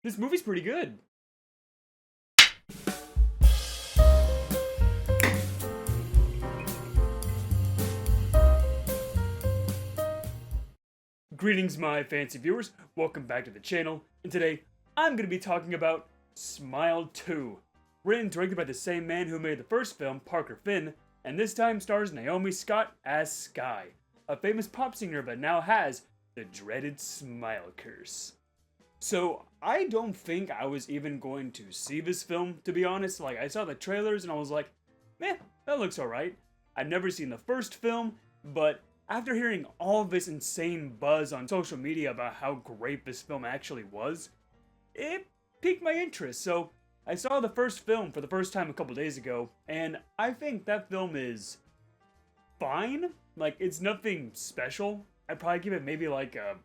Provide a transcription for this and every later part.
This movie's pretty good. Greetings, my fancy viewers. Welcome back to the channel. And today, I'm going to be talking about Smile 2. Written and directed by the same man who made the first film, Parker Finn, and this time stars Naomi Scott as Sky, a famous pop singer that now has the dreaded smile curse. So, I don't think I was even going to see this film, to be honest. Like, I saw the trailers and I was like, meh, that looks alright. I'd never seen the first film, but after hearing all this insane buzz on social media about how great this film actually was, it piqued my interest. So, I saw the first film for the first time a couple days ago, and I think that film is fine. Like, it's nothing special. I'd probably give it maybe like a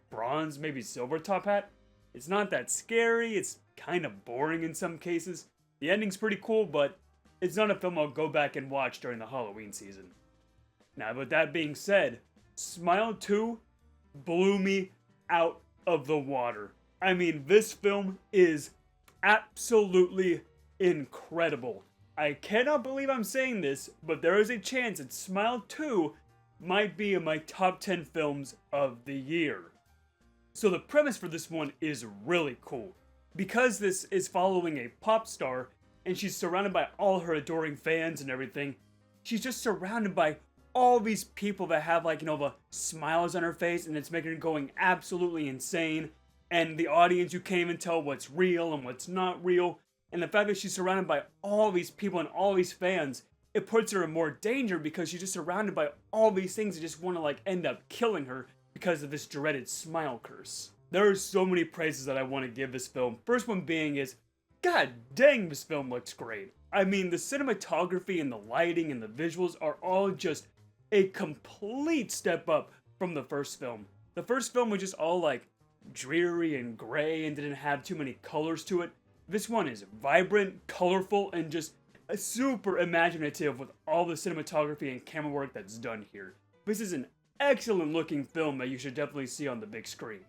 bronze, maybe silver top hat. It's not that scary, it's kind of boring in some cases. The ending's pretty cool, but it's not a film I'll go back and watch during the Halloween season. Now, with that being said, Smile 2 blew me out of the water. I mean, this film is absolutely incredible. I cannot believe I'm saying this, but there is a chance that Smile 2 might be in my top 10 films of the year. So the premise for this one is really cool. Because this is following a pop star, and she's surrounded by all her adoring fans and everything, she's just surrounded by all these people that have, like, the smiles on her face, and it's making her going absolutely insane. And the audience, you can't even tell what's real and what's not real. And the fact that she's surrounded by all these people and all these fans, it puts her in more danger because she's just surrounded by all these things that just want to, like, end up killing her because of this dreaded smile curse. There are so many praises that I want to give this film. First one being is, god dang, this film looks great. I mean, the cinematography and the lighting and the visuals are all just a complete step up from the first film. The first film was just all like dreary and gray and didn't have too many colors to it. This one is vibrant, colorful, and just super imaginative with all the cinematography and camera work that's done here. This is an excellent looking film that you should definitely see on the big screen.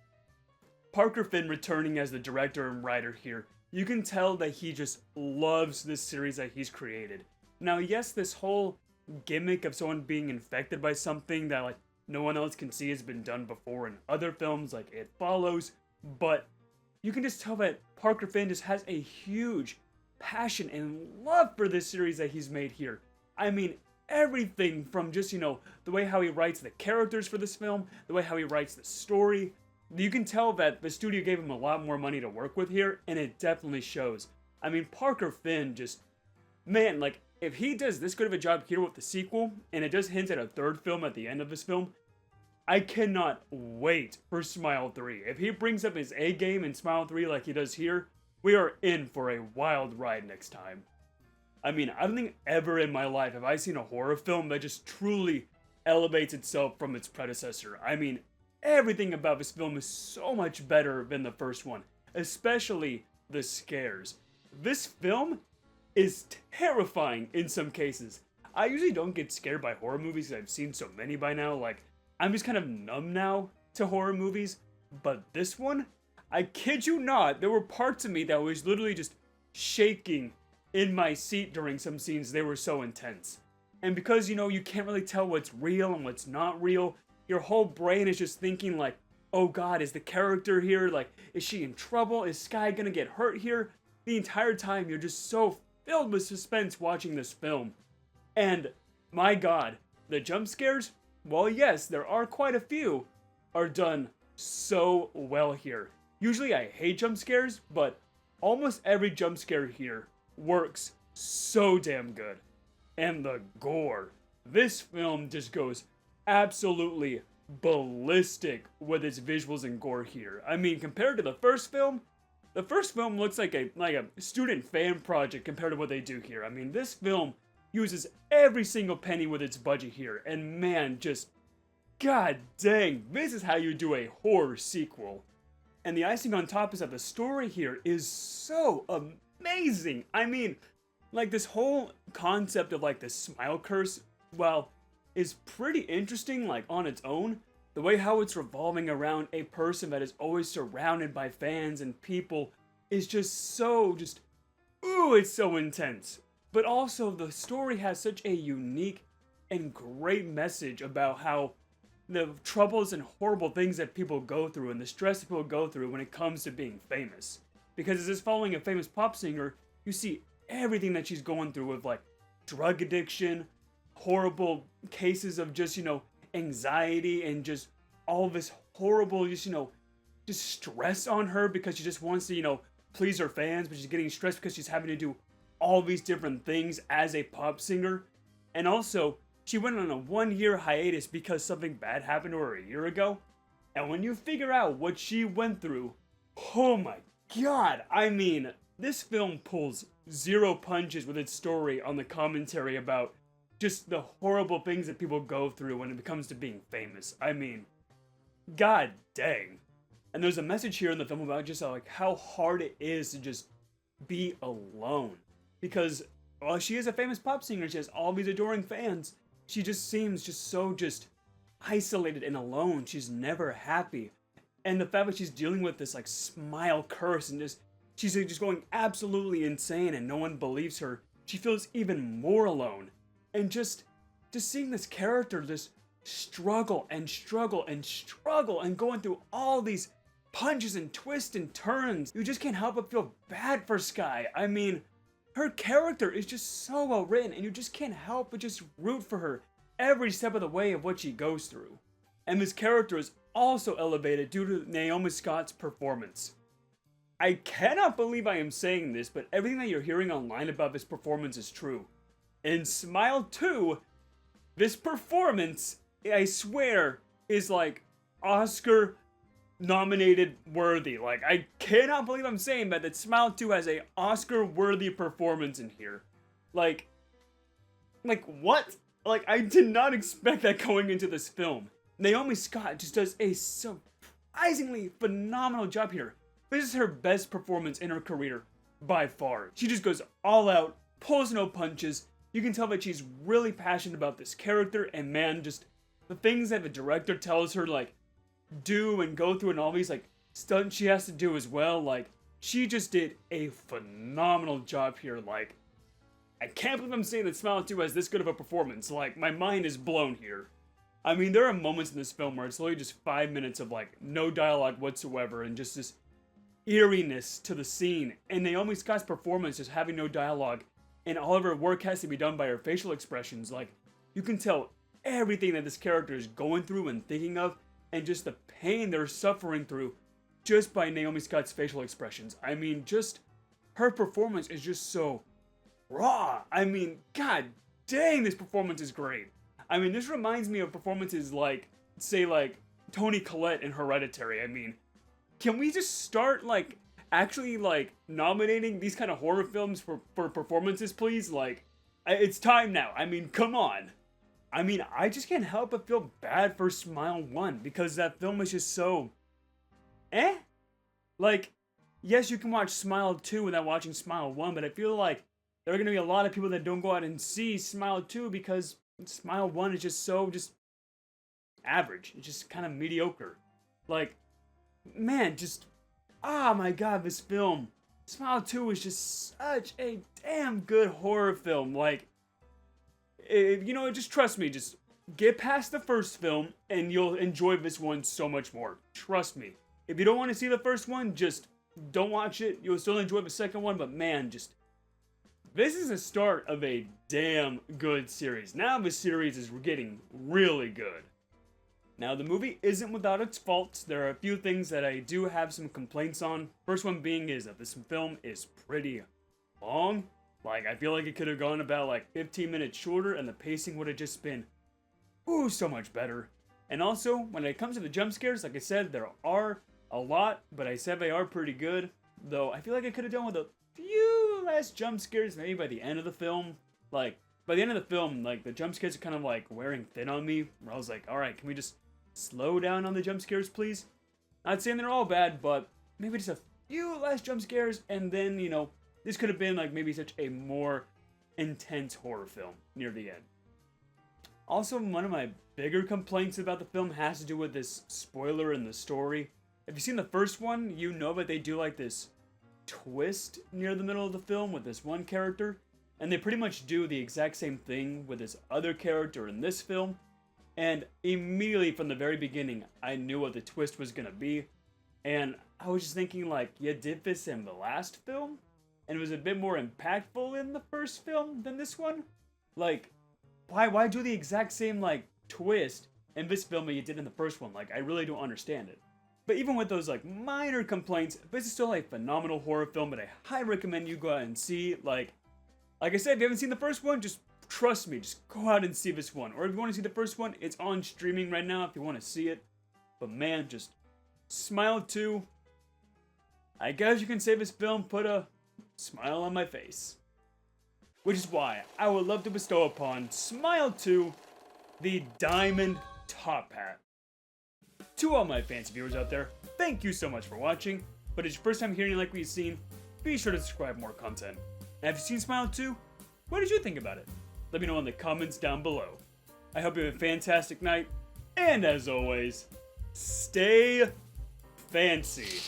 Parker Finn returning as the director and writer here, you can tell that he just loves this series that he's created. Now, yes, this whole gimmick of someone being infected by something that, like, no one else can see has been done before in other films like It Follows, but you can just tell that Parker Finn just has a huge passion and love for this series that he's made here. I mean, everything from just, the way how he writes the characters for this film, the way how he writes the story. You can tell that the studio gave him a lot more money to work with here, and it definitely shows. I mean, Parker Finn just, man, like, if he does this good of a job here with the sequel, and it does hint at a third film at the end of this film, I cannot wait for Smile 3. If he brings up his A game in Smile 3 like he does here, we are in for a wild ride next time. I mean, I don't think ever in my life have I seen a horror film that just truly elevates itself from its predecessor. I mean, everything about this film is so much better than the first one, especially the scares. This film is terrifying in some cases. I usually don't get scared by horror movies because I've seen so many by now. Like, I'm just kind of numb now to horror movies. But this one, I kid you not, there were parts of me that was literally just shaking in my seat during some scenes. They were so intense. And because, you can't really tell what's real and what's not real, your whole brain is just thinking like, oh god, is the character here? Like, is she in trouble? Is Sky gonna get hurt here? The entire time, you're just so filled with suspense watching this film. And, my god, the jump scares, well, yes, there are quite a few, are done so well here. Usually I hate jump scares, but almost every jump scare here works so damn good. And the gore. This film just goes absolutely ballistic with its visuals and gore here. I mean, compared to the first film looks like a student fan project compared to what they do here. I mean, this film uses every single penny with its budget here, and man, just god dang, this is how you do a horror sequel. And the icing on top is that the story here is so amazing. I mean, like, this whole concept of, like, the smile curse, well, is pretty interesting, like, on its own, the way how it's revolving around a person that is always surrounded by fans and people is just so ooh, it's so intense. But also the story has such a unique and great message about how the troubles and horrible things that people go through and the stress that people go through when it comes to being famous. Because as it's following a famous pop singer, you see everything that she's going through with like drug addiction, horrible cases of just, anxiety and just all this horrible, just stress on her because she just wants to, please her fans, but she's getting stressed because she's having to do all these different things as a pop singer. And also, she went on a 1-year hiatus because something bad happened to her a year ago. And when you figure out what she went through, oh my god, I mean, this film pulls zero punches with its story on the commentary about just the horrible things that people go through when it comes to being famous. I mean, god dang. And there's a message here in the film about just how hard it is to just be alone. Because while she is a famous pop singer, she has all these adoring fans, she just seems so isolated and alone. She's never happy. And the fact that she's dealing with this smile curse and she's just going absolutely insane and no one believes her, she feels even more alone. And just seeing this character just struggle and struggle and struggle and going through all these punches and twists and turns, you just can't help but feel bad for Sky. I mean, her character is just so well written and you just can't help but just root for her every step of the way of what she goes through. And this character is also elevated due to Naomi Scott's performance. I cannot believe I am saying this, but everything that you're hearing online about this performance is true. In Smile 2, this performance, I swear, is Oscar nominated worthy. I cannot believe I'm saying that Smile 2 has a Oscar worthy performance in here. What? I did not expect that going into this film. Naomi Scott just does a surprisingly phenomenal job here. This is her best performance in her career by far. She just goes all out, pulls no punches. You can tell that she's really passionate about this character, and man, just the things that the director tells her do and go through and all these stunts she has to do as well, she just did a phenomenal job here. I can't believe I'm saying that Smile 2 has this good of a performance. My mind is blown here. I mean, there are moments in this film where it's literally just 5 minutes of no dialogue whatsoever and just this eeriness to the scene, and Naomi Scott's performance just having no dialogue, and all of her work has to be done by her facial expressions. You can tell everything that this character is going through and thinking of, and just the pain they're suffering through just by Naomi Scott's facial expressions. I mean, just her performance is just so raw. I mean, god dang, this performance is great. I mean, this reminds me of performances say Toni Collette in Hereditary. I mean, can we just start actually nominating these kind of horror films for performances, please? It's time now. I mean, come on. I mean, I just can't help but feel bad for Smile 1 because that film is just so yes, you can watch Smile 2 without watching Smile 1, but I feel there are going to be a lot of people that don't go out and see Smile 2 because Smile 1 is just so average. It's just kind of mediocre. Man, oh my god, this film. Smile 2 is just such a damn good horror film. Just trust me, just get past the first film and you'll enjoy this one so much more. Trust me. If you don't want to see the first one, just don't watch it. You'll still enjoy the second one, but man, this is the start of a damn good series. Now the series is getting really good. Now, the movie isn't without its faults. There are a few things that I do have some complaints on. First one being is that this film is pretty long. I feel like it could have gone about 15 minutes shorter and the pacing would have just been, so much better. And also, when it comes to the jump scares, like I said, there are a lot, but I said they are pretty good. Though, I feel like I could have done with a few less jump scares maybe by the end of the film. By the end of the film, the jump scares are kind of wearing thin on me. Where I was alright, can we just slow down on the jump scares, please? Not saying they're all bad, but maybe just a few less jump scares, and then, this could have been maybe such a more intense horror film near the end. Also, one of my bigger complaints about the film has to do with this spoiler in the story. If you've seen the first one, you know that they do like this twist near the middle of the film with this one character, and they pretty much do the exact same thing with this other character in this film. And immediately from the very beginning, I knew what the twist was gonna be, and I was just thinking, like, you did this in the last film, and it was a bit more impactful in the first film than this one. Like, why do the exact same, like, twist in this film that you did in the first one? Like, I really don't understand it. But even with those, like, minor complaints, this is still a phenomenal horror film that I highly recommend you go out and see. Like I said, if you haven't seen the first one, just trust me, just go out and see this one. Or if you want to see the first one, it's on streaming right now if you want to see it. But man, just Smile 2. I guess you can say this film put a smile on my face. Which is why I would love to bestow upon Smile 2 the Diamond Top Hat. To all my fancy viewers out there, thank you so much for watching. But if it's your first time hearing like we've seen, be sure to subscribe for more content. And have you seen Smile 2? What did you think about it? Let me know in the comments down below. I hope you have a fantastic night, and as always, stay fancy.